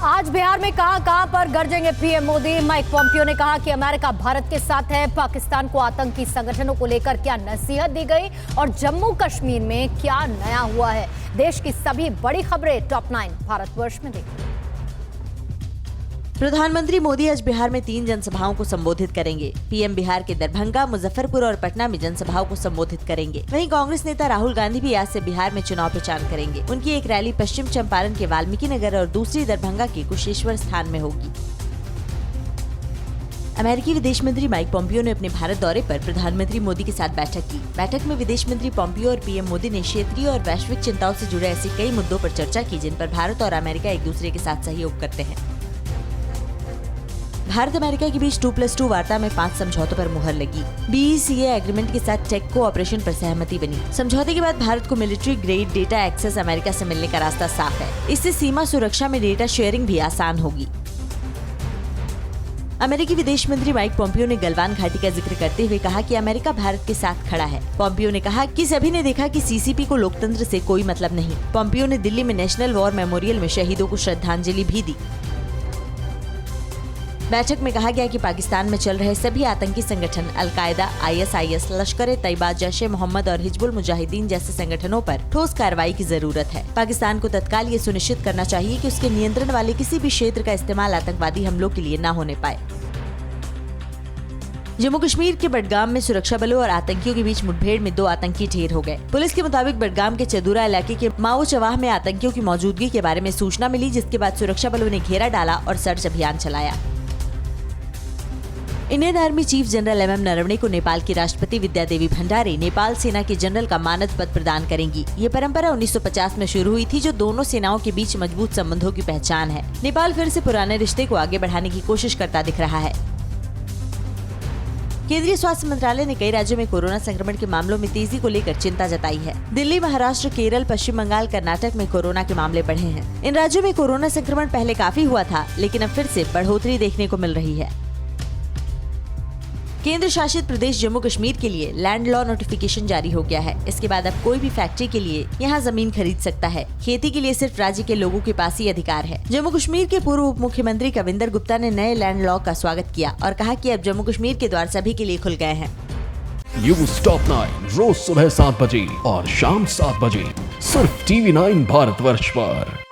आज बिहार में कहां पर गरजेंगे पीएम मोदी। माइक पॉम्पियो ने कहा कि अमेरिका भारत के साथ है। पाकिस्तान को आतंकी संगठनों को लेकर क्या नसीहत दी गई और जम्मू कश्मीर में क्या नया हुआ है। देश की सभी बड़ी खबरें टॉप 9 भारतवर्ष में देखिए। प्रधानमंत्री मोदी आज बिहार में 3 जनसभाओं को संबोधित करेंगे। पीएम बिहार के दरभंगा, मुजफ्फरपुर और पटना में जनसभाओं को संबोधित करेंगे। वहीं कांग्रेस नेता राहुल गांधी भी आज से बिहार में चुनाव प्रचार करेंगे। उनकी एक रैली पश्चिम चंपारण के वाल्मीकि नगर और दूसरी दरभंगा के कुशेश्वर स्थान में होगी। अमेरिकी विदेश मंत्री माइक पॉम्पियो ने अपने भारत दौरे पर प्रधानमंत्री मोदी के साथ बैठक की। बैठक में विदेश मंत्री पॉम्पियो और पीएम मोदी ने क्षेत्रीय और वैश्विक चिंताओं से जुड़े ऐसे कई मुद्दों पर चर्चा की जिन पर भारत और अमेरिका एक दूसरे के साथ सहयोग करते हैं। भारत अमेरिका के बीच 2+2 वार्ता में 5 समझौतों पर मुहर लगी। BECA एग्रीमेंट के साथ टेक कोऑपरेशन पर सहमति बनी। समझौते के बाद भारत को military grade data access America से मिलने का रास्ता साफ है। इससे सीमा सुरक्षा में डेटा शेयरिंग भी आसान होगी। अमेरिकी विदेश मंत्री माइक पॉम्पियो ने गलवान घाटी का जिक्र करते हुए कहा कि अमेरिका भारत के साथ खड़ा है। पॉम्पियो ने कहा कि सभी ने देखा कि CCP को लोकतंत्र से कोई मतलब नहीं। पॉम्पियो ने दिल्ली में नेशनल वॉर मेमोरियल में शहीदों को श्रद्धांजलि भी दी। बैठक में कहा गया कि पाकिस्तान में चल रहे सभी आतंकी संगठन अल-कायदा, ISIS, लश्कर-ए-तैयबा, जैश-ए-मोहम्मद और हिजबुल मुजाहिदीन जैसे संगठनों पर ठोस कार्रवाई की जरूरत है। पाकिस्तान को तत्काल ये सुनिश्चित करना चाहिए कि उसके नियंत्रण वाले किसी भी क्षेत्र का इस्तेमाल आतंकवादी हमलों के लिए न होने पाए। जम्मू कश्मीर के बडगाम में सुरक्षा बलों और आतंकियों के बीच मुठभेड़ में 2 आतंकी ढेर हो गए। पुलिस के मुताबिक बडगाम के चदूरा इलाके के माओ चवाह में आतंकियों की मौजूदगी के बारे में सूचना मिली, जिसके बाद सुरक्षा बलों ने घेरा डाला और सर्च अभियान चलाया। Indian army chief general MM Naravane को नेपाल की राष्ट्रपति विद्या देवी भंडारी नेपाल सेना के जनरल का मानद पद प्रदान करेंगी। ये परंपरा 1950 में शुरू हुई थी, जो दोनों सेनाओं के बीच मजबूत संबंधों की पहचान है। नेपाल फिर से पुराने रिश्ते को आगे बढ़ाने की कोशिश करता दिख रहा है। केंद्रीय स्वास्थ्य मंत्रालय ने कई राज्यों में कोरोना संक्रमण के मामलों में तेजी को लेकर चिंता जताई है। दिल्ली, महाराष्ट्र, केरल, पश्चिम बंगाल, कर्नाटक में कोरोना के मामले बढ़े हैं। इन राज्यों में कोरोना संक्रमण पहले काफी हुआ था, लेकिन अब फिर से बढ़ोतरी देखने को मिल रही है। केंद्र शासित प्रदेश जम्मू कश्मीर के लिए लैंड लॉ नोटिफिकेशन जारी हो गया है। इसके बाद अब कोई भी फैक्ट्री के लिए यहाँ जमीन खरीद सकता है। खेती के लिए सिर्फ राज्य के लोगों के पास ही अधिकार है। जम्मू कश्मीर के पूर्व उप मुख्यमंत्री कविंदर गुप्ता ने नए लैंड लॉ का स्वागत किया और कहा कि अब जम्मू कश्मीर के द्वार सभी के लिए खुल गए हैं। न्यूज़ टॉप 9 रोज सुबह 7 बजे और शाम 7 बजे सिर्फ TV9 भारतवर्ष पर।